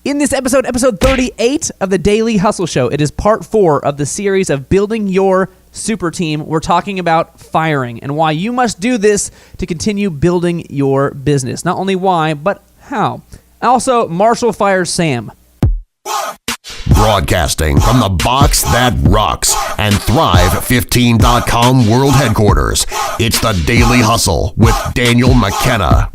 In this episode 38 of the Daily Hustle Show, it is part 4 of the series of building your super team. We're talking about firing and why you must do this to continue building your business. Not only why, but how. Also, Marshall fires Sam. Broadcasting from the box that rocks and Thrive15.com world headquarters, it's the Daily Hustle with Daniel McKenna.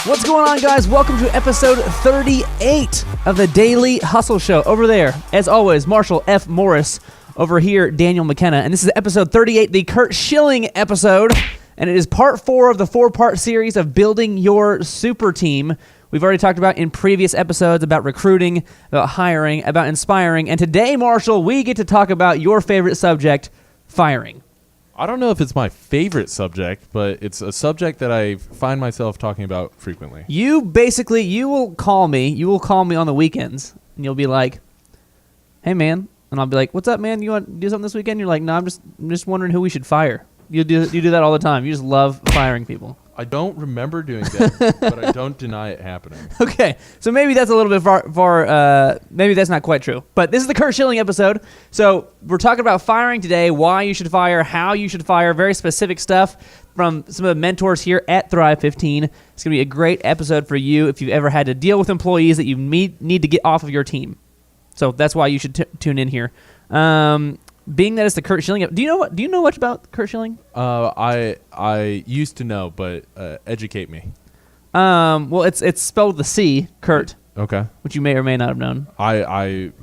What's going on, guys? Welcome to episode 38 of the Daily Hustle Show. Over there, as always, Marshall F. Morris. Over here, Daniel McKenna. And this is episode 38, the Curt Schilling episode. And it is part 4 of the 4-part series of building your super team. We've already talked about in previous episodes about recruiting, about hiring, about inspiring. And today, Marshall, we get to talk about your favorite subject, firing. I don't know if it's my favorite subject, but it's a subject that I find myself talking about frequently. You will call me on the weekends, and you'll be like, hey, man. And I'll be like, what's up, man? You want to do something this weekend? You're like, no, I'm just wondering who we should fire. You do that all the time. You just love firing people. I don't remember doing that, but I don't deny it happening. Okay, so maybe that's a little bit far maybe that's not quite true. But this is the Curt Schilling episode. So we're talking about firing today, why you should fire, how you should fire, very specific stuff from some of the mentors here at Thrive 15. It's going to be a great episode for you if you've ever had to deal with employees that you need to get off of your team. So that's why you should tune in here. Being that it's the Curt Schilling, do you know much about Curt Schilling? I used to know, but educate me. Well, it's spelled with a C, Curt. Okay. Which you may or may not have known. I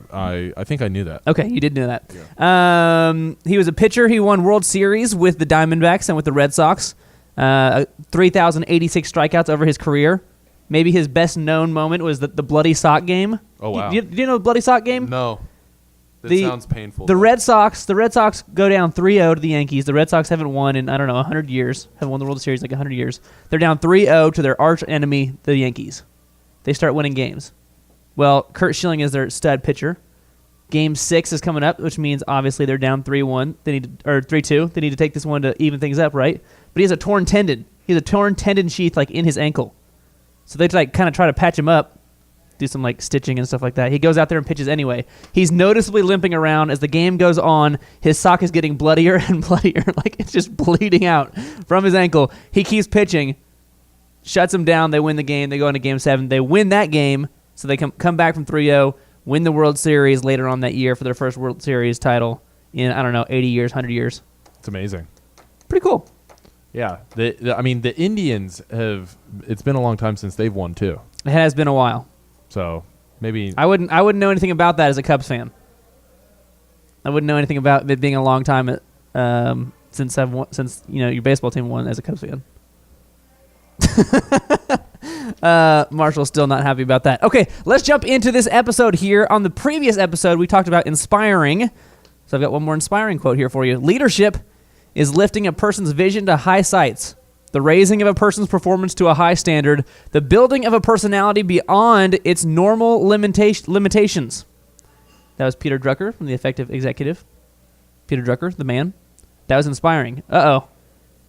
think I knew that. Okay, you did know that. Yeah. He was a pitcher. He won World Series with the Diamondbacks and with the Red Sox. 3,086 strikeouts over his career. Maybe his best known moment was the Bloody Sock game. Oh wow! Do you know the Bloody Sock game? No. That sounds painful. The Red Sox go down 3-0 to the Yankees. The Red Sox haven't won in, 100 years. Haven't won the World Series like 100 years. They're down 3-0 to their arch enemy, the Yankees. They start winning games. Well, Curt Schilling is their stud pitcher. Game 6 is coming up, which means obviously they're down 3-1. Or 3-2. They need to take this one to even things up, right? But he has a torn tendon. He has a torn tendon sheath in his ankle. So they kind of try to patch him up, do some stitching and stuff like that. He goes out there and pitches anyway. He's noticeably limping around as the game goes on. His sock is getting bloodier and bloodier. It's just bleeding out from his ankle. He keeps pitching, shuts him down. They win the game. They go into Game 7. They win that game, so they come back from 3-0, win the World Series later on that year for their first World Series title in, 80 years, 100 years. It's amazing. Pretty cool. Yeah. The Indians have, it's been a long time since they've won too. It has been a while. So maybe I wouldn't know anything about that as a Cubs fan. I wouldn't know anything about it being a long time since your baseball team won as a Cubs fan. Marshall's still not happy about that. Okay, let's jump into this episode here. On the previous episode, we talked about inspiring. So I've got one more inspiring quote here for you. Leadership is lifting a person's vision to high heights, the raising of a person's performance to a high standard, the building of a personality beyond its normal limitations. That was Peter Drucker from The Effective Executive. Peter Drucker, the man. That was inspiring. Uh-oh.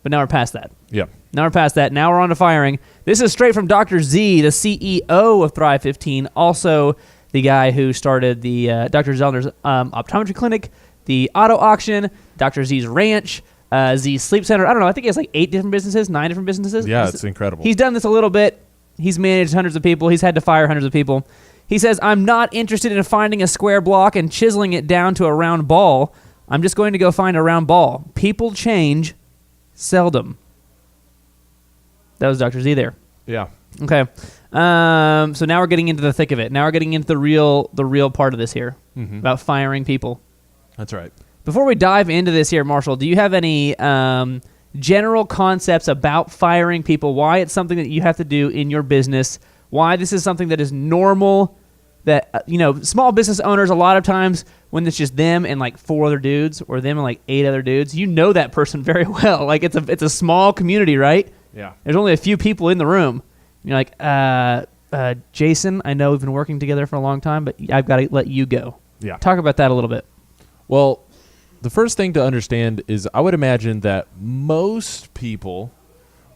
But now we're past that. Yeah. Now we're past that. Now we're on to firing. This is straight from Dr. Z, the CEO of Thrive 15, also the guy who started the Dr. Zellner's optometry clinic, the auto auction, Dr. Z's ranch, Z Sleep Center. I don't know. I think he has 9 different businesses. Yeah, it's incredible. He's done this a little bit. He's managed hundreds of people. He's had to fire hundreds of people. He says, I'm not interested in finding a square block and chiseling it down to a round ball. I'm just going to go find a round ball. People change seldom. That was Dr. Z there. Yeah. Okay. So now we're getting into the thick of it. Now we're getting into the real part of this here, about firing people. That's right. Before we dive into this here, Marshall, do you have any general concepts about firing people, why it's something that you have to do in your business, why this is something that is normal, that, small business owners, a lot of times when it's just them and 4 other dudes or them and 8 other dudes, that person very well. It's a small community, right? Yeah. There's only a few people in the room. And you're like, Jason, I know we've been working together for a long time, but I've got to let you go. Yeah. Talk about that a little bit. Well, the first thing to understand is I would imagine that most people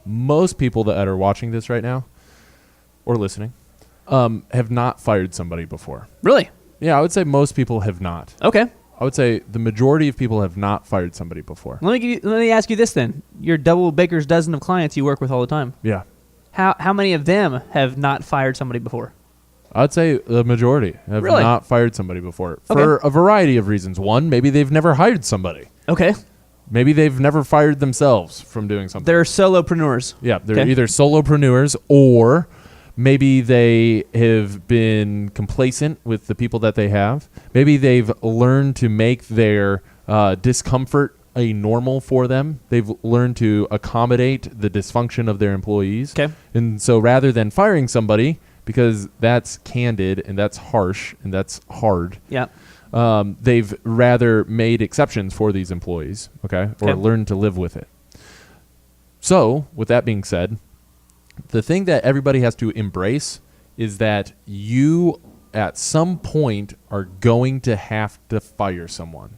most people that are watching this right now or listening have not fired somebody before. Really? Yeah, I would say most people have not. Okay. I would say the majority of people have not fired somebody before. Let me ask you this then. Your double baker's dozen of clients you work with all the time. Yeah. How many of them have not fired somebody before? I'd say the majority have Really? not fired somebody before for a variety of reasons. One, maybe they've never hired somebody. Okay. Maybe they've never fired themselves from doing something. They're solopreneurs. Yeah, they're either solopreneurs or maybe they have been complacent with the people that they have. Maybe they've learned to make their discomfort a normal for them. They've learned to accommodate the dysfunction of their employees. Okay. And so rather than firing somebody, because that's candid and that's harsh and that's hard, Yeah. they've rather made exceptions for these employees, or learned to live with it. So, with that being said, the thing that everybody has to embrace is that you, at some point, are going to have to fire someone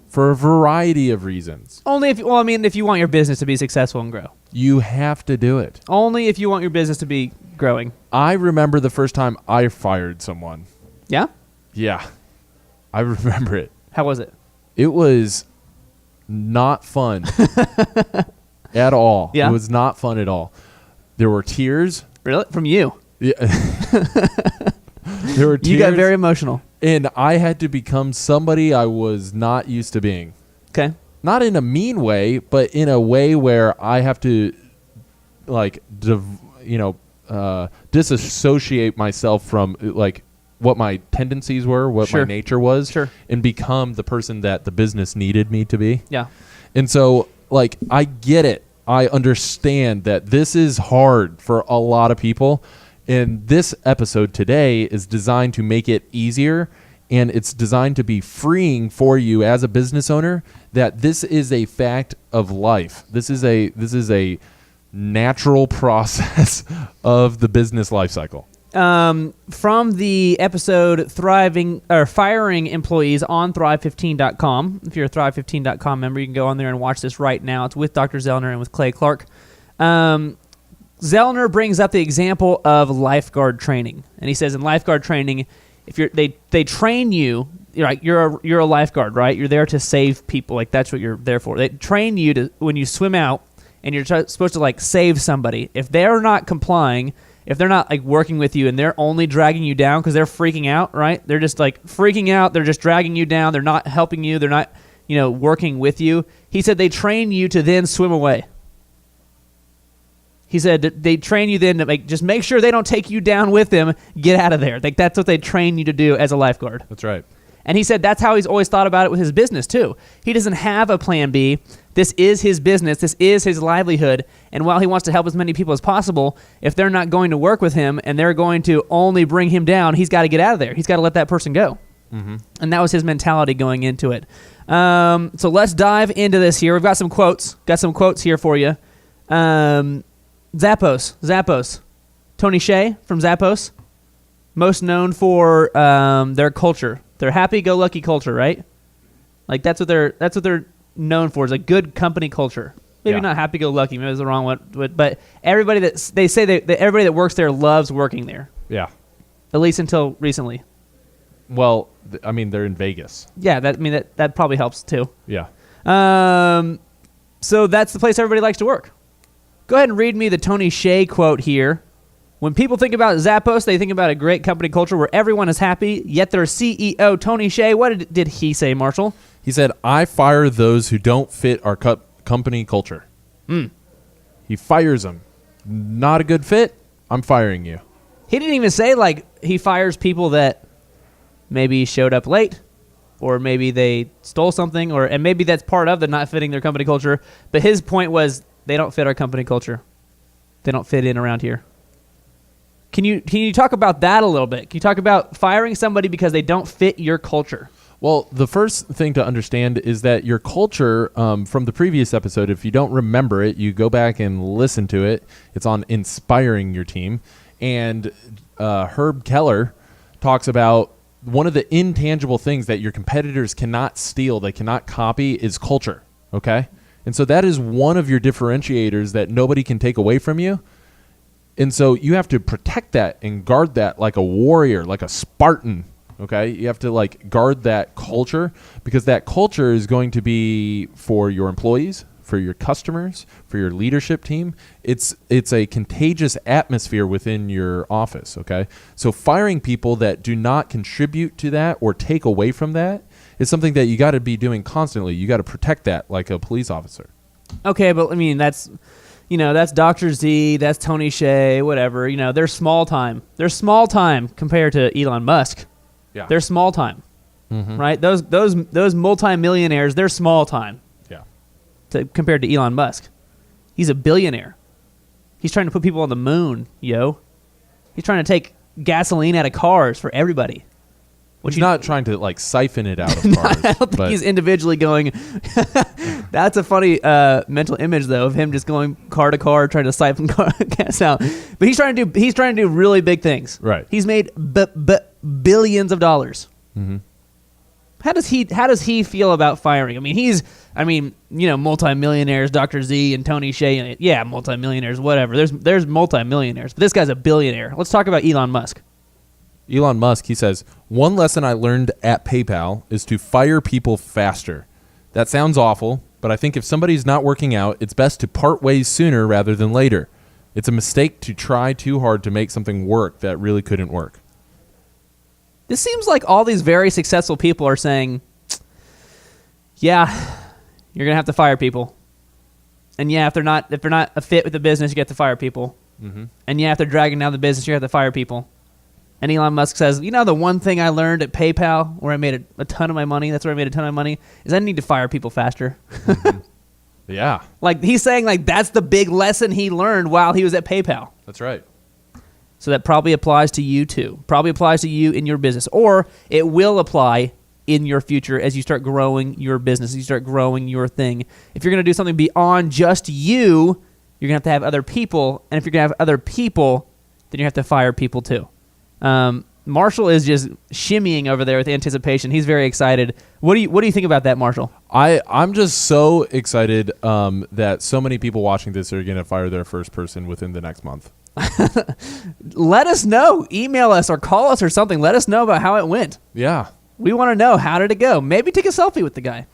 for a variety of reasons. Only if you want your business to be successful and grow. You have to do it. Only if you want your business to be growing. I remember the first time I fired someone. Yeah? Yeah. I remember it. How was it? It was not fun at all. Yeah. It was not fun at all. There were tears. Really? From you? Yeah. There were tears. You got very emotional. And I had to become somebody I was not used to being. Okay. Not in a mean way, but in a way where I have to, disassociate myself from, what my tendencies were, what my nature was, and become the person that the business needed me to be. Yeah. And so, I get it. I understand that this is hard for a lot of people. And this episode today is designed to make it easier, and it's designed to be freeing for you as a business owner, that this is a fact of life. This is a natural process of the business life cycle. From the episode Firing Employees on Thrive15.com. If you're a Thrive15.com member, you can go on there and watch this right now. It's with Dr. Zellner and with Clay Clark. Zellner brings up the example of lifeguard training, and he says in lifeguard training, if they train you, you're a lifeguard, right? You're there to save people, that's what you're there for. They train you to, when you swim out and you're supposed to save somebody. If they're not complying, if they're not working with you and they're only dragging you down because they're freaking out, right? They're just freaking out. They're just dragging you down. They're not helping you. They're not working with you. He said they train you to then swim away. He said they train you then to just make sure they don't take you down with them. Get out of there. That's what they train you to do as a lifeguard. That's right. And he said that's how he's always thought about it with his business too. He doesn't have a plan B. This is his business. This is his livelihood. And while he wants to help as many people as possible, if they're not going to work with him and they're going to only bring him down, he's got to get out of there. He's got to let that person go. Mm-hmm. And that was his mentality going into it. So let's dive into this here. We've got some quotes. Got some quotes here for you. Zappos. Tony Hsieh from Zappos, most known for their culture, their happy-go-lucky culture, right? That's what they're known for, is a good company culture. Maybe not happy-go-lucky, maybe it's the wrong one, but everybody everybody that works there loves working there. Yeah, at least until recently. Well, they're in Vegas. Yeah, that probably helps too. Yeah. So that's the place everybody likes to work. Go ahead and read me the Tony Hsieh quote here. When people think about Zappos, they think about a great company culture where everyone is happy, yet their CEO, Tony Hsieh, what did he say, Marshall? He said, I fire those who don't fit our company culture. He fires them. Not a good fit? I'm firing you. He didn't even say, he fires people that maybe showed up late, or maybe they stole something, and maybe that's part of the not fitting their company culture. But his point was, they don't fit our company culture. They don't fit in around here. Can you talk about that a little bit? Can you talk about firing somebody because they don't fit your culture? Well, the first thing to understand is that your culture, from the previous episode, if you don't remember it, you go back and listen to it. It's on inspiring your team. And Herb Keller talks about one of the intangible things that your competitors cannot steal, they cannot copy, is culture, okay? And so that is one of your differentiators that nobody can take away from you. And so you have to protect that and guard that like a warrior, like a Spartan. Okay, you have to like guard that culture, because that culture is going to be for your employees, for your customers, for your leadership team. It's a contagious atmosphere within your office. Okay, so firing people that do not contribute to that or take away from that is something that you got to be doing constantly. You got to protect that like a police officer. Okay, but I mean that's Dr. Z, that's Tony Hsieh, whatever. They're small time. They're small time compared to Elon Musk. Yeah, They're small time, right? Those multimillionaires, they're small time. Yeah, Compared to Elon Musk. He's a billionaire. He's trying to put people on the moon, yo. He's trying to take gasoline out of cars for everybody. He's not trying to like siphon it out of cars. I don't think he's individually going. That's a funny mental image, though, of him just going car to car trying to siphon gas out. But he's trying to do really big things. Right. He's made billions of dollars. Mm-hmm. How does he feel about firing? I mean, multimillionaires, Dr. Z and Tony Hsieh. Yeah, multimillionaires, whatever. There's multimillionaires. But this guy's a billionaire. Let's talk about Elon Musk. Elon Musk, he says, one lesson I learned at PayPal is to fire people faster. That sounds awful, but I think if somebody's not working out, it's best to part ways sooner rather than later. It's a mistake to try too hard to make something work that really couldn't work. This seems like all these very successful people are saying, yeah, you're going to have to fire people. And yeah, if they're not a fit with the business, you get to fire people. Mm-hmm. And yeah, if they're dragging down the business, you have to fire people. And Elon Musk says, the one thing I learned at PayPal where I made a ton of my money, that's where I made a ton of my money, is I need to fire people faster. Mm-hmm. Yeah. Like he's saying that's the big lesson he learned while he was at PayPal. That's right. So that probably applies to you too. Probably applies to you in your business. Or it will apply in your future as you start growing your business, as you start growing your thing. If you're going to do something beyond just you, you're going to have other people. And if you're going to have other people, then you have to fire people too. Marshall is just shimmying over there with anticipation. He's very excited. What do you think about that, Marshall? I'm just so excited that so many people watching this are going to fire their first person within the next month. Let us know. Email us or call us or something. Let us know about how it went. Yeah. We want to know, how did it go? Maybe take a selfie with the guy.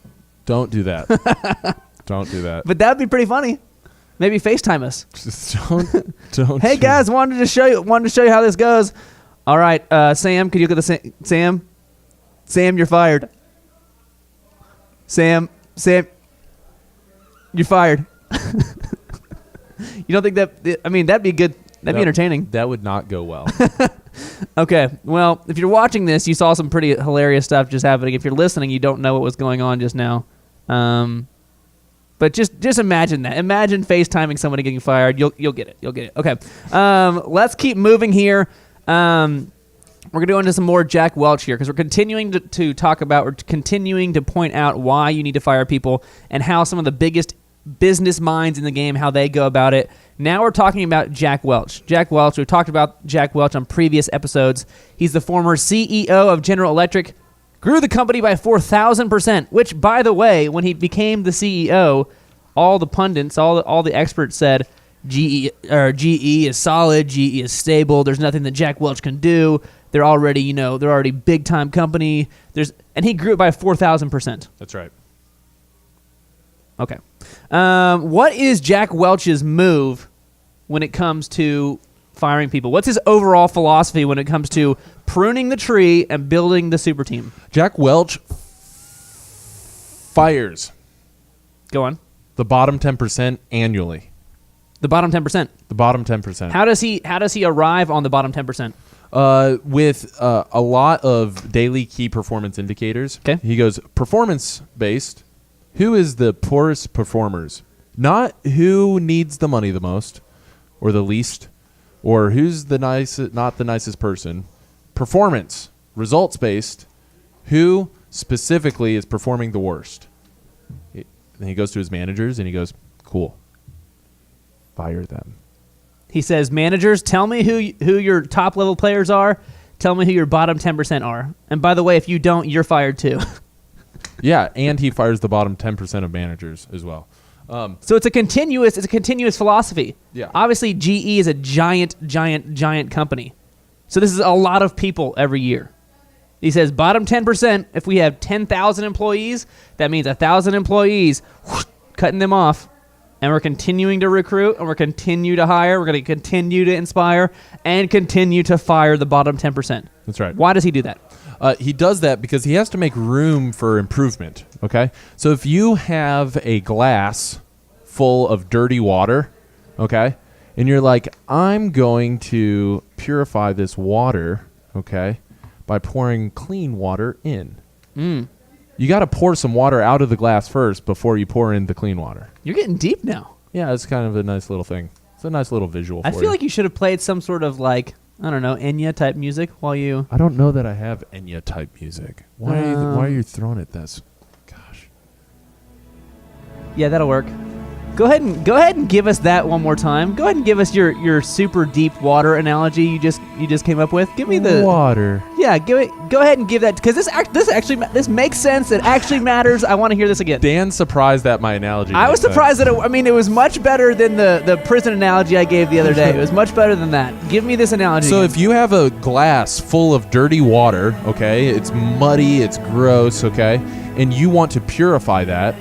Don't do that. Don't do that. But that would be pretty funny. Maybe FaceTime us. Just don't. Hey guys, wanted to show you how this goes. All right, Sam, could you look at the Sam? Sam, you're fired. Sam, you're fired. You don't think that? I mean, that'd be good. That'd be entertaining. That would not go well. Okay, well, if you're watching this, you saw some pretty hilarious stuff just happening. If you're listening, you don't know what was going on just now. But just imagine that. Imagine FaceTiming somebody getting fired. You'll get it. You'll get it. Okay. Let's keep moving here. We're going to go into some more Jack Welch here because we're continuing to talk about, we're continuing to point out why you need to fire people and how some of the biggest business minds in the game, how they go about it. Now we're talking about Jack Welch. Jack Welch, we've talked about Jack Welch on previous episodes. He's the former CEO of General Electric, grew the company by 4,000%, which, by the way, when he became the CEO, all the pundits, all the experts said, GE is solid, GE is stable. There's nothing that Jack Welch can do. They're already big time company. And he grew it by 4,000%. That's right. Okay. What is Jack Welch's move when it comes to firing people? What's his overall philosophy when it comes to pruning the tree and building the super team? Jack Welch fires. Go on. The bottom 10% annually. The bottom 10%. The bottom 10%. How does he arrive on the bottom 10%? With a lot of daily key performance indicators. Okay. He goes performance-based. Who is the poorest performers? Not who needs the money the most or the least, or who's not the nicest person. Performance, results-based. Who specifically is performing the worst? Then he goes to his managers and he goes, cool. Fire them. He says, managers, tell me who your top level players are. Tell me who your bottom 10% are. And by the way, if you don't, you're fired too. Yeah, and he fires the bottom 10% of managers as well. So it's a continuous philosophy. Yeah. Obviously, GE is a giant company. So this is a lot of people every year. He says bottom 10%, if we have 10,000 employees, that means 1,000 employees, cutting them off. And we're continuing to recruit, and we're continue to hire. We're going to continue to inspire and continue to fire the bottom 10%. That's right. Why does he do that? He does that because he has to make room for improvement, okay? So if you have a glass full of dirty water, okay, and you're like, I'm going to purify this water, okay, by pouring clean water in. You got to pour some water out of the glass first before you pour in the clean water. You're getting deep now. Yeah, it's kind of a nice little thing. It's a nice little visual for I you. feel like you should have played some sort of like, I don't know, Enya type music while you... I don't know that I have Enya type music. Why are you throwing it this? Gosh. Yeah, that'll work. Go ahead and give us that one more time. Go ahead and give us your super deep water analogy you just came up with. Give me the water. Yeah, go ahead and give that, because this makes sense. It actually matters. I want to hear this again. Dan's surprised at my analogy. I was surprised that it was much better than the prison analogy I gave the other day. It was much better than that. Give me this analogy. So again. if you have a glass full of dirty water, okay, it's muddy, it's gross, okay, and you want to purify that,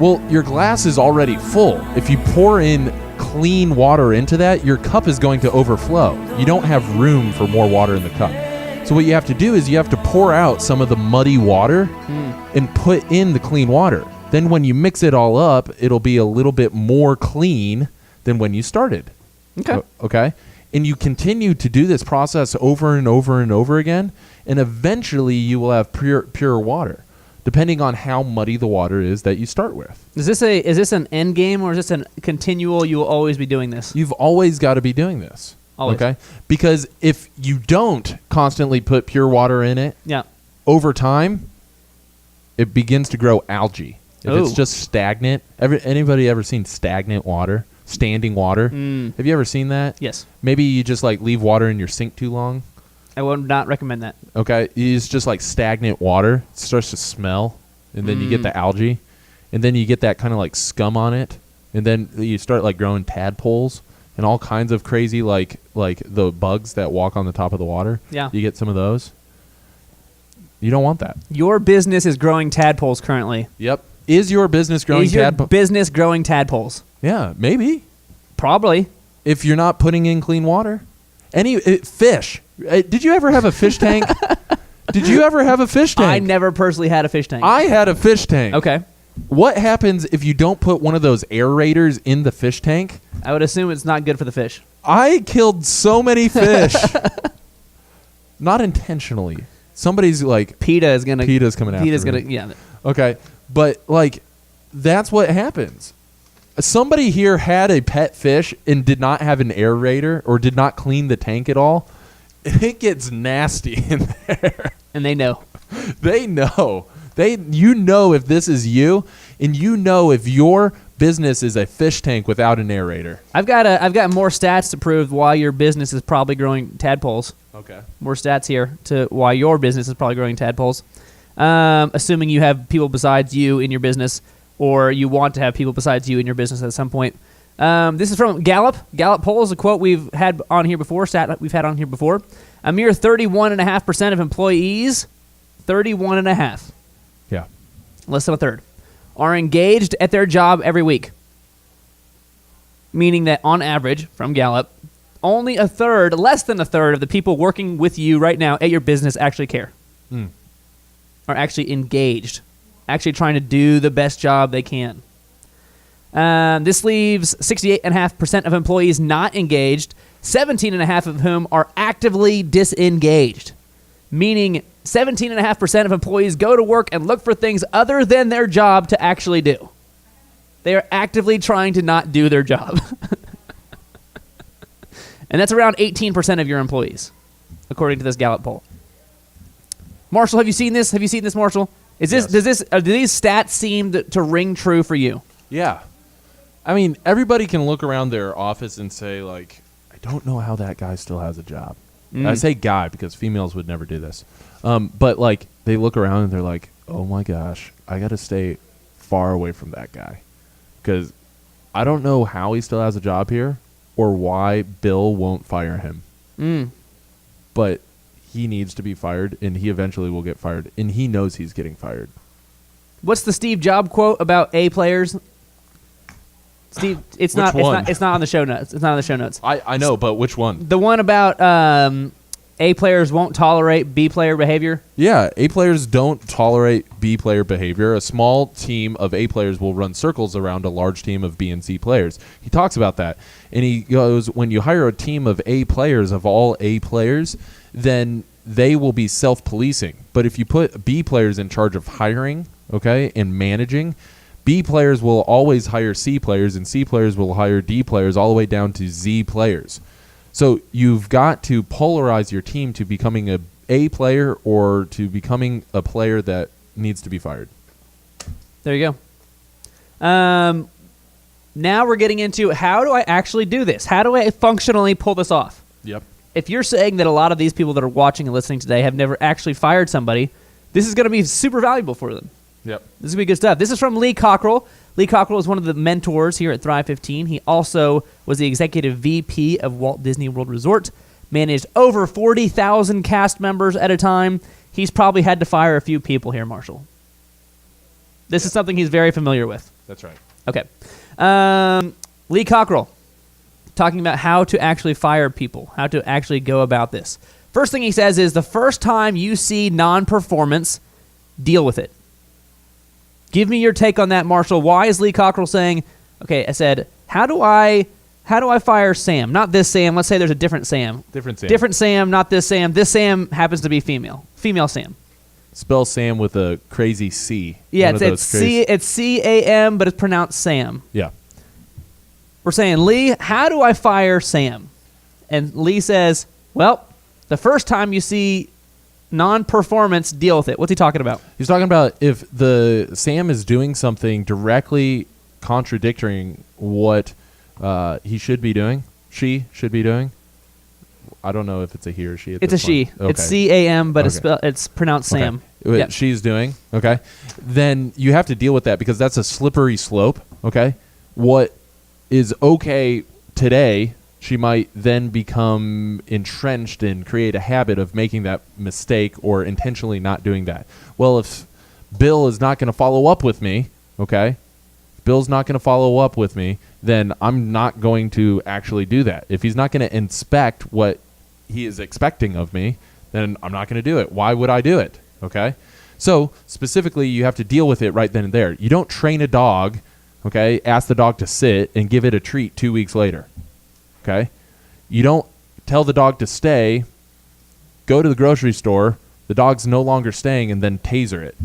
well, your glass is already full. If you pour in clean water into that, your cup is going to overflow. You don't have room for more water in the cup. So what you have to do is you have to pour out some of the muddy water and put in the clean water. Then when you mix it all up, it'll be a little bit more clean than when you started. Okay. Okay? And you continue to do this process over and over and over again, and eventually you will have pure water, depending on how muddy the water is that you start with. Is this an end game, or is this a continual, you will always be doing this? You've always got to be doing this. Always. Okay? Because if you don't constantly put pure water in it, Yeah. over time, it begins to grow algae. If it's Ooh. just stagnant, anybody ever seen stagnant water? Standing water? Have you ever seen that? Yes. Maybe you just like leave water in your sink too long. I would not recommend that. Okay, it's just like stagnant water. It starts to smell, and then you get the algae, and then you get that kind of like scum on it, and then you start like growing tadpoles and all kinds of crazy like the bugs that walk on the top of the water. Yeah. You get some of those. You don't want that. Your business is growing tadpoles currently. Yep. Is your business growing Is your tadpoles? business growing tadpoles? Yeah, maybe. Probably. If you're not putting in clean water. Fish. Did you ever have a fish tank? Did you ever have a fish tank? I never personally had a fish tank. I had a fish tank. Okay. What happens if you don't put one of those aerators in the fish tank? I would assume it's not good for the fish. I killed so many fish. Not intentionally. Somebody's like, PETA's coming after me. Yeah. Okay. But like, that's what happens. Somebody here had a pet fish and did not have an aerator or did not clean the tank at all. It gets nasty in there. And they know. They know. You know if this is you, and you know if your business is a fish tank without an aerator. I've got more stats to prove why your business is probably growing tadpoles. Okay. More stats here to why your business is probably growing tadpoles. Assuming you have people besides you in your business, or you want to have people besides you in your business at some point. This is from Gallup. Gallup poll is a quote we've had on here before, stat we've had on here before. A mere 31.5% of employees, 31.5%, Yeah. less than a third, are engaged at their job every week. Meaning that on average, from Gallup, only a third, less than a third of the people working with you right now at your business actually care. Are actually engaged, actually trying to do the best job they can. This leaves 68.5% of employees not engaged, 17.5% of whom are actively disengaged. Meaning 17.5% of employees go to work and look for things other than their job to actually do. They are actively trying to not do their job. And that's around 18% of your employees, according to this Gallup poll. Marshall, have you seen this? Have you seen this, Marshall? Do these stats seem to ring true for you? Yeah. I mean, everybody can look around their office and say, like, I don't know how that guy still has a job. I say guy because females would never do this. But, like, they look around and they're like, oh, my gosh, I got to stay far away from that guy because I don't know how he still has a job here or why Bill won't fire him. But he needs to be fired, and he eventually will get fired, and he knows he's getting fired. What's the Steve Jobs quote about A players? Steve, it's not on the show notes. It's not on the show notes. I know, but which one? The one about A players won't tolerate B player behavior. Yeah, A players don't tolerate B player behavior. A small team of A players will run circles around a large team of B and C players. He talks about that, and he goes, when you hire a team of A players, of all A players, then they will be self-policing. But if you put B players in charge of hiring, okay, and managing, B players will always hire C players, and C players will hire D players all the way down to Z players. So you've got to polarize your team to becoming a A player or to becoming a player that needs to be fired. There you go. Now we're getting into how do I actually do this? How do I functionally pull this off? Yep. If you're saying that a lot of these people that are watching and listening today have never actually fired somebody, this is going to be super valuable for them. Yep. This is going to be good stuff. This is from Lee Cockrell. Lee Cockrell is one of the mentors here at Thrive 15. He also was the executive VP of Walt Disney World Resort, managed over 40,000 cast members at a time. He's probably had to fire a few people here, Marshall. This is something he's very familiar with. That's right. Okay. Lee Cockrell, talking about how to actually fire people, how to actually go about this. First thing he says is the first time you see non-performance, deal with it. Give me your take on that, Marshall. Why is Lee Cockrell saying, okay, I said, how do I fire Sam? Not this Sam. Let's say there's a different Sam. Different Sam, not this Sam. This Sam happens to be female. Female Sam. Spell Sam with a crazy C. Yeah, it's C-A-M, but it's pronounced Sam. Yeah. We're saying, Lee, how do I fire Sam? And Lee says, well, the first time you see non-performance, deal with it. What's he talking about? He's talking about if the Sam is doing something directly contradicting what he should be doing, she should be doing. I don't know if it's a he or she. It's a she. Okay. It's C-A-M, but it's pronounced Sam. Yep. She's doing, okay. Then you have to deal with that because that's a slippery slope, okay. What is okay today, she might then become entrenched and create a habit of making that mistake or intentionally not doing that. Well, if Bill is not going to follow up with me, okay, if Bill's not going to follow up with me, then I'm not going to actually do that. If he's not going to inspect what he is expecting of me, then I'm not going to do it. Why would I do it, okay? So specifically, you have to deal with it right then and there. You don't train a dog, okay, ask the dog to sit and give it a treat 2 weeks later. Okay, you don't tell the dog to stay, go to the grocery store, the dog's no longer staying, and then taser it.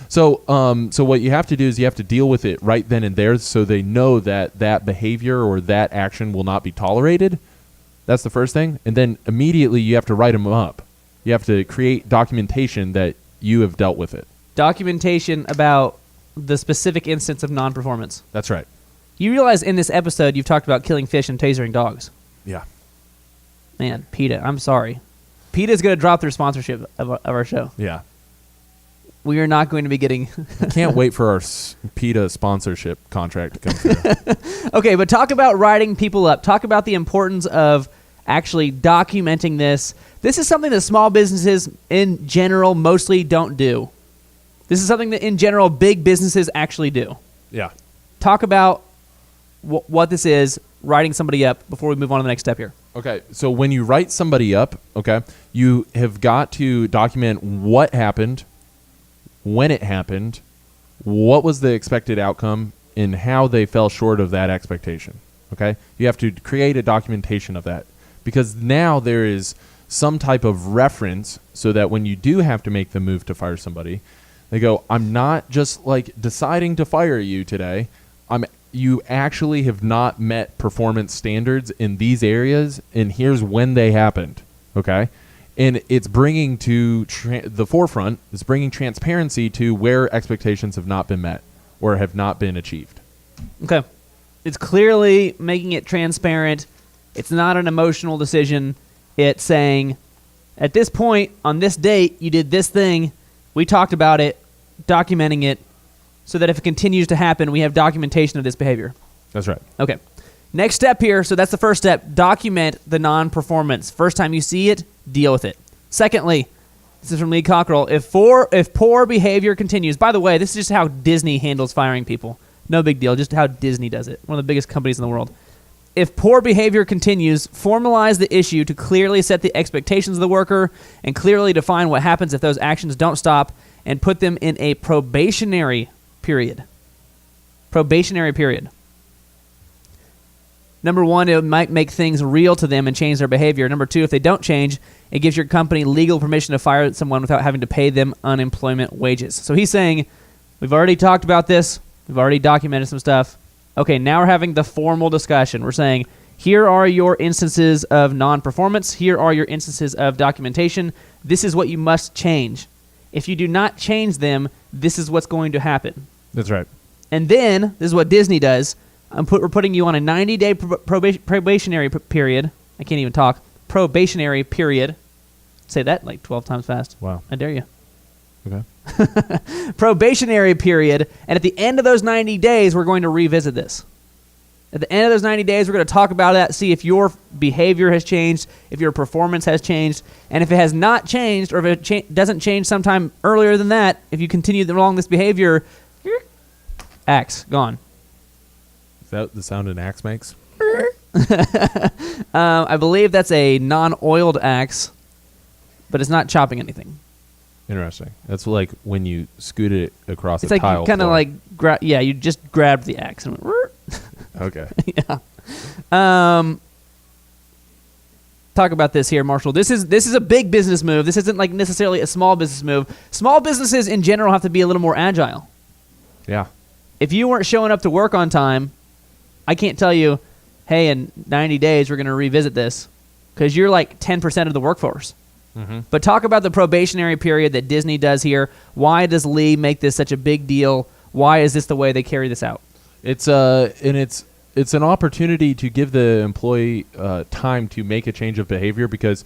So what you have to do is you have to deal with it right then and there so they know that that behavior or that action will not be tolerated. That's the first thing. And then immediately you have to write them up. You have to create documentation that you have dealt with it. Documentation about the specific instance of non-performance. That's right. You realize in this episode you've talked about killing fish and tasering dogs. Yeah. Man, PETA, I'm sorry. PETA's going to drop their sponsorship of our show. Yeah. We are not going to be getting... I can't wait for our PETA sponsorship contract to come through. Okay, but talk about writing people up. Talk about the importance of actually documenting this. This is something that small businesses in general mostly don't do. This is something that in general big businesses actually do. Yeah. Talk about what this is, writing somebody up, before we move on to the next step here. Okay, so when you write somebody up, okay, you have got to document what happened, when it happened, what was the expected outcome, and how they fell short of that expectation. Okay, you have to create a documentation of that because now there is some type of reference so that when you do have to make the move to fire somebody, they go, I'm not just like deciding to fire you today. You actually have not met performance standards in these areas, and here's when they happened, okay? And it's bringing to the forefront, it's bringing transparency to where expectations have not been met or have not been achieved. Okay. It's clearly making it transparent. It's not an emotional decision. It's saying, at this point, on this date, you did this thing. We talked about it, documenting it. so that if it continues to happen, we have documentation of this behavior. That's right. Okay. Next step here, so that's the first step. Document the non-performance. First time you see it, deal with it. Secondly, this is from Lee Cockrell. If poor behavior continues, by the way, this is just how Disney handles firing people. No big deal, just how Disney does it. One of the biggest companies in the world. If poor behavior continues, formalize the issue to clearly set the expectations of the worker and clearly define what happens if those actions don't stop, and put them in a probationary period. Probationary period. Number one, it might make things real to them and change their behavior. Number two, if they don't change, it gives your company legal permission to fire someone without having to pay them unemployment wages. So he's saying, we've already talked about this. We've already documented some stuff. Okay, now we're having the formal discussion. We're saying, here are your instances of non-performance. Here are your instances of documentation. This is what you must change. If you do not change them, this is what's going to happen. That's right. And then, this is what Disney does. We're putting you on a 90-day probationary period. I can't even talk. Probationary period. Say that like 12 times fast. Wow. I dare you. Okay. Probationary period. And at the end of those 90 days, we're going to revisit this. At the end of those 90 days, we're going to talk about that, see if your behavior has changed, if your performance has changed. And if it has not changed, or if it doesn't change sometime earlier than that, if you continue along this behavior, axe, gone. Is that the sound an axe makes? I believe that's a non-oiled axe, but it's not chopping anything. Interesting. That's like when you scoot it across It's a like tile you kind of floor. like, you just grabbed the axe and went, Okay. yeah. Talk about this here, Marshall. This is a big business move. This isn't like necessarily a small business move. Small businesses in general have to be a little more agile. Yeah. If you weren't showing up to work on time, I can't tell you, hey, in 90 days we're going to revisit this, because you're like 10% of the workforce. Mm-hmm. But talk about the probationary period that Disney does here. Why does Lee make this such a big deal? Why is this the way they carry this out? It's an opportunity to give the employee time to make a change of behavior, because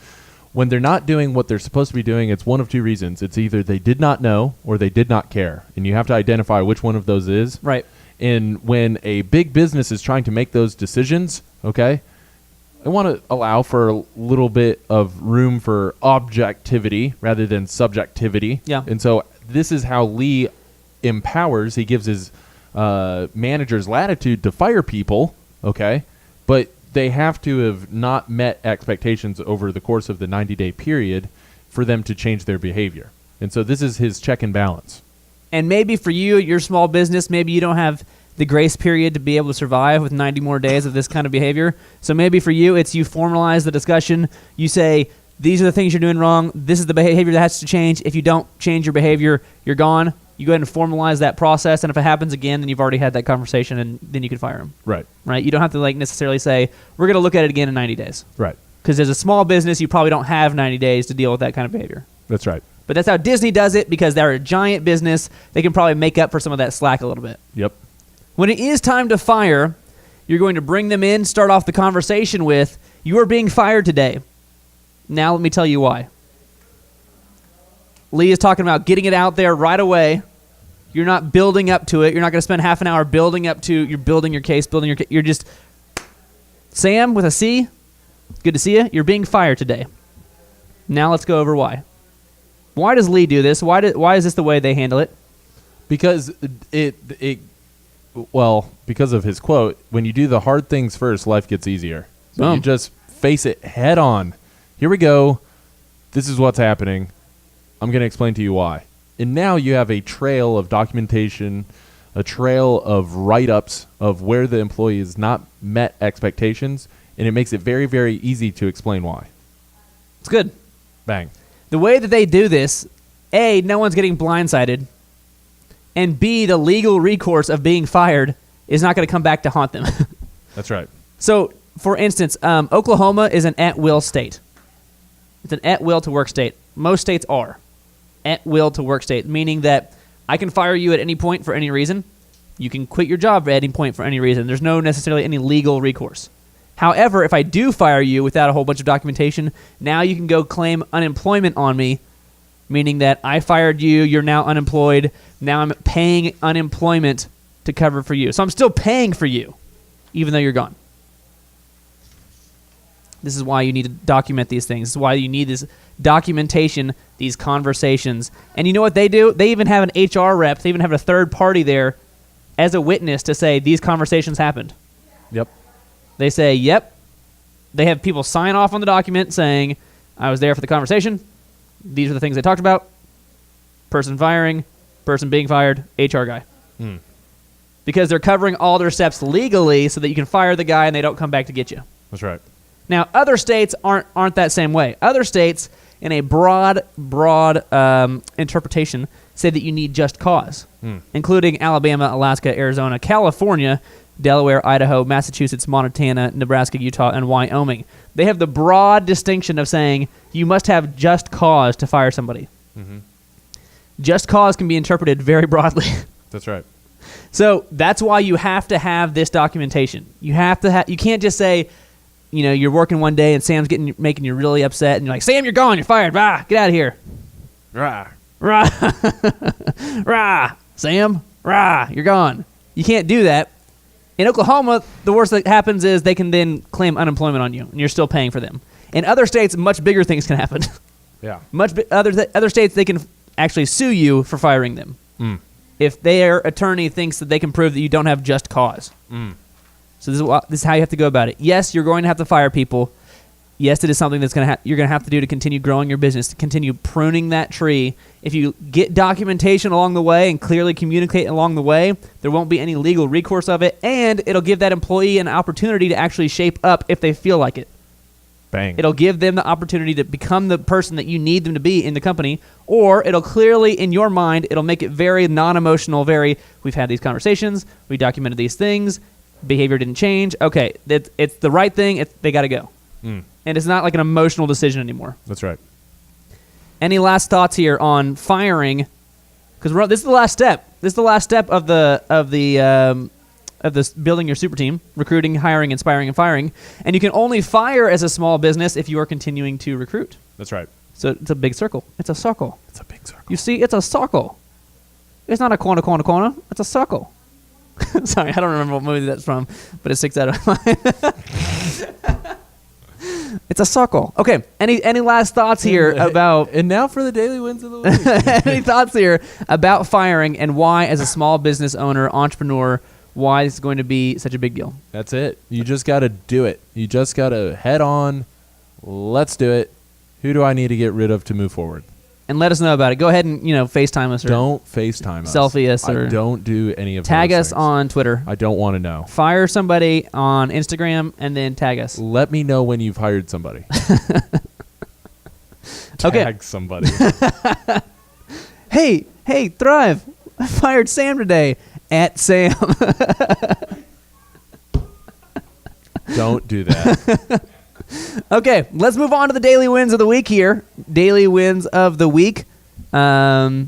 when they're not doing what they're supposed to be doing, it's one of two reasons. It's either they did not know or they did not care, and you have to identify which one of those is. Right. And when a big business is trying to make those decisions, okay, I want to allow for a little bit of room for objectivity rather than subjectivity. Yeah. And so this is how Lee empowers. He gives his managers latitude to fire people, okay, but they have to have not met expectations over the course of the 90-day period for them to change their behavior. And so this is his check and balance. And maybe for you, your small business, maybe you don't have the grace period to be able to survive with 90 more days of this kind of behavior. So maybe for you, it's you formalize the discussion. You say, these are the things you're doing wrong. This is the behavior that has to change. If you don't change your behavior, you're gone. You go ahead and formalize that process. And if it happens again, then you've already had that conversation, and then you can fire him. Right. Right? You don't have to like necessarily say, we're going to look at it again in 90 days. Right. Because as a small business, you probably don't have 90 days to deal with that kind of behavior. That's right. But that's how Disney does it, because they're a giant business. They can probably make up for some of that slack a little bit. Yep. When it is time to fire, you're going to bring them in, start off the conversation with, you are being fired today. Now let me tell you why. Lee is talking about getting it out there right away. You're not building up to it. You're not going to spend half an hour building up to, you're building your case, you're just, Sam with a C, good to see you. You're being fired today. Now let's go over why. Why does Lee do this? Why is this the way they handle it? Because because of his quote, when you do the hard things first, life gets easier. So Boom. you just face it head on. Here we go. This is what's happening. I'm going to explain to you why. And now you have a trail of documentation, a trail of write-ups of where the employee has not met expectations, and it makes it very, very easy to explain why. It's good. Bang. The way that they do this, A, no one's getting blindsided, and B, the legal recourse of being fired is not going to come back to haunt them. That's right. So, for instance, Oklahoma is an at-will state. It's an at-will to work state. Most states are at-will to work state, meaning that I can fire you at any point for any reason. You can quit your job at any point for any reason. There's no necessarily any legal recourse. However, if I do fire you without a whole bunch of documentation, now you can go claim unemployment on me meaning that I fired you, you're now unemployed, now I'm paying unemployment to cover for you. So I'm still paying for you, even though you're gone. This is why you need to document these things. This is why you need this documentation, these conversations. And you know what they do? They even have an HR rep. They even have a third party there as a witness to say these conversations happened. Yep. They say, yep. They have people sign off on the document saying, I was there for the conversation. These are the things they talked about. Person firing, person being fired, HR guy. Because they're covering all their steps legally so that you can fire the guy and they don't come back to get you. That's right. Now, other states aren't that same way. Other states, in a broad interpretation, say that you need just cause, including Alabama, Alaska, Arizona, California, Delaware, Idaho, Massachusetts, Montana, Nebraska, Utah, and Wyoming. They have the broad distinction of saying you must have just cause to fire somebody. Just cause can be interpreted very broadly. That's right. So that's why you have to have this documentation. You have to you can't just say, you know, you're working one day and Sam's making you really upset, and you're like, Sam, you're gone, you're fired, rah, get out of here. Rah. Rah. Rah. Sam, rah, you're gone. You can't do that. In Oklahoma, the worst that happens is they can then claim unemployment on you, and you're still paying for them. In other states, much bigger things can happen. Yeah. Other states, they can actually sue you for firing them if their attorney thinks that they can prove that you don't have just cause. So this is how you have to go about it. Yes, you're going to have to fire people. Yes, it is something that's you're going to have to do to continue growing your business, to continue pruning that tree. If you get documentation along the way and clearly communicate along the way, there won't be any legal recourse of it, and it'll give that employee an opportunity to actually shape up if they feel like it. Bang. It'll give them the opportunity to become the person that you need them to be in the company, or it'll clearly, in your mind, it'll make it very non-emotional, we've had these conversations, we documented these things, behavior didn't change. Okay, it's the right thing. They got to go. And it's not like an emotional decision anymore. That's right. Any last thoughts here on firing? Because this is the last step. This is the last step of this building your super team, recruiting, hiring, inspiring, and firing. And you can only fire as a small business if you are continuing to recruit. That's right. So it's a big circle. It's a circle. It's a big circle. You see, it's a circle. It's not a corner. It's a circle. Sorry, I don't remember what movie that's from, but it sticks out of my mind. It's a circle. Okay. Any last thoughts here about... And now for the daily wins of the week. Any thoughts here about firing and why, as a small business owner, entrepreneur, why it's going to be such a big deal? That's it. You just got to do it. You just got to head on. Let's do it. Who do I need to get rid of to move forward? And let us know about it. Go ahead and FaceTime us or don't FaceTime us. Selfie us or don't do any of tag those us things. on Twitter. I don't want to know. Fire somebody on Instagram and then tag us. Let me know when you've hired somebody. Okay. Tag somebody. Hey, Thrive. I fired Sam today. At Sam. Don't do that. Okay, let's move on to the daily wins of the week here. Daily wins of the week. Marshall,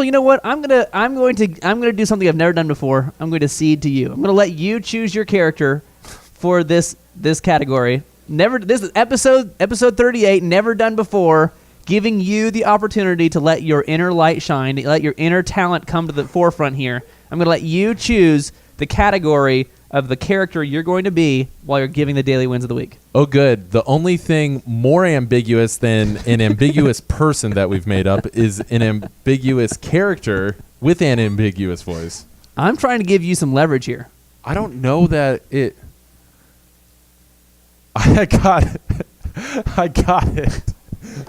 you know what? I'm going to do something I've never done before. I'm going to cede to you. I'm going to let you choose your character for this category. This is episode 38, never done before, giving you the opportunity to let your inner light shine, to let your inner talent come to the forefront here. I'm going to let you choose the category of the character you're going to be while you're giving the daily wins of the week. Oh, good. The only thing more ambiguous than an ambiguous person that we've made up is an ambiguous character with an ambiguous voice. I'm trying to give you some leverage here. I don't know that it... I got it. I got it.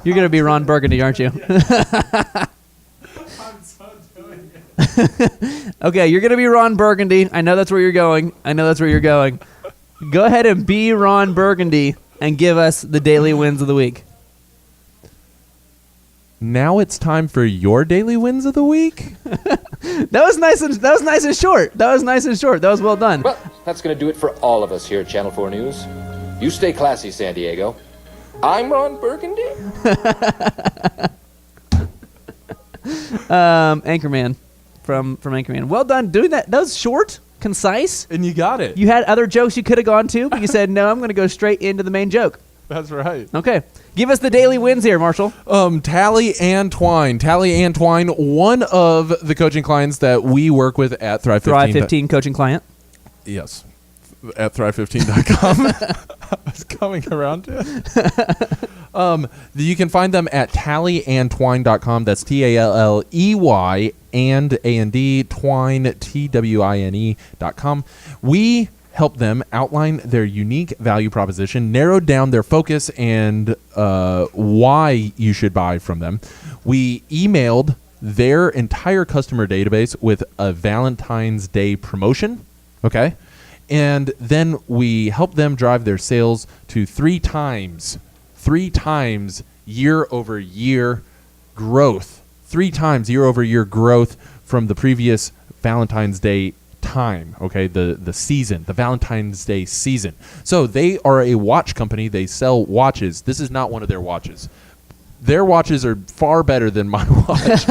You're going to be Ron Burgundy, aren't you? I'm so doing it. Okay, you're going to be Ron Burgundy. I know that's where you're going. Go ahead and be Ron Burgundy and give us the daily wins of the week. Now it's time for your daily wins of the week. That was nice and short. That was well done. Well, that's going to do it for all of us here at Channel 4 News. You stay classy, San Diego. I'm Ron Burgundy. Anchorman from Anchorman. Well done doing that. That was short, concise. And you got it. You had other jokes you could have gone to, but you said, no, I'm going to go straight into the main joke. That's right. Okay. Give us the daily wins here, Marshall. Tally and Twine. Tally and Twine, one of the coaching clients that we work with at Thrive 15. Thrive 15 coaching client. Yes. At thrive15.com. I was coming around to it. You can find them at tallyandtwine.com. That's TALLEY and Twine, TWINE.com. We help them outline their unique value proposition, narrow down their focus, and why you should buy from them. We emailed their entire customer database with a Valentine's Day promotion. Okay. And then we help them drive their sales to 3 times year-over-year growth. 3 times year-over-year growth from the previous Valentine's Day time, okay, the season, the Valentine's Day season. So they are a watch company. They sell watches. This is not one of their watches. Their watches are far better than my watch.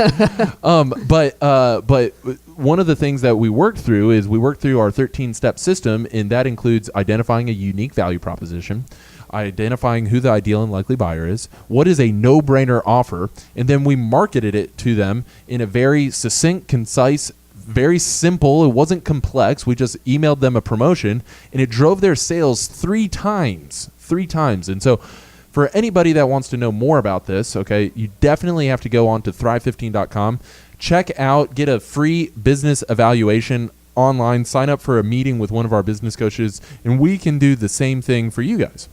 But one of the things that we worked through is we worked through our 13-step system, and that includes identifying a unique value proposition, identifying who the ideal and likely buyer is, what is a no-brainer offer, and then we marketed it to them in a very succinct, concise, very simple. It wasn't complex. We just emailed them a promotion, and it drove their sales 3 times. And so for anybody that wants to know more about this, okay, you definitely have to go on to thrive15.com. Check out, get a free business evaluation online, sign up for a meeting with one of our business coaches, and we can do the same thing for you guys.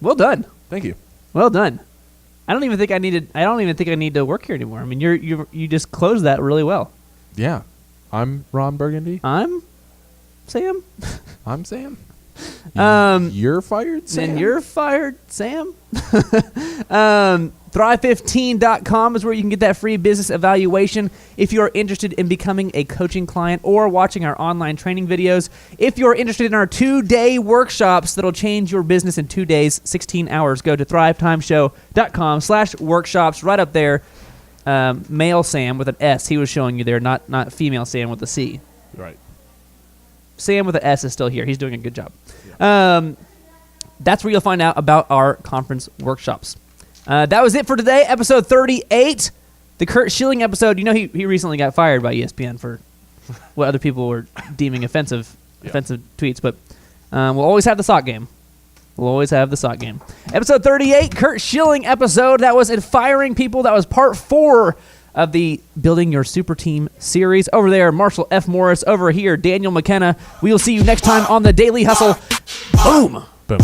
Well done. Thank you. Well done. I don't even think I need to work here anymore. I mean, you just closed that really well. Yeah. I'm Ron Burgundy. I'm Sam. I'm Sam. You're fired, Sam. And you're fired, Sam. Thrive15.com is where you can get that free business evaluation if you are interested in becoming a coaching client or watching our online training videos. If you're interested in our 2-day workshops that'll change your business in 2 days, 16 hours, go to thrivetimeshow.com/workshops. Right up there, male Sam with an S. He was showing you there, not female Sam with a C. Right. Sam with an S is still here. He's doing a good job. Yeah. That's where you'll find out about our conference workshops. That was it for today, episode 38, the Curt Schilling episode. You know, he recently got fired by ESPN for what other people were deeming offensive tweets, but we'll always have the sock game. Episode 38, Curt Schilling episode. That was Inspiring People. That was part 4 of the Building Your Super Team series. Over there, Marshall F. Morris. Over here, Daniel McKenna. We will see you next time on The Daily Hustle. Boom. Boom.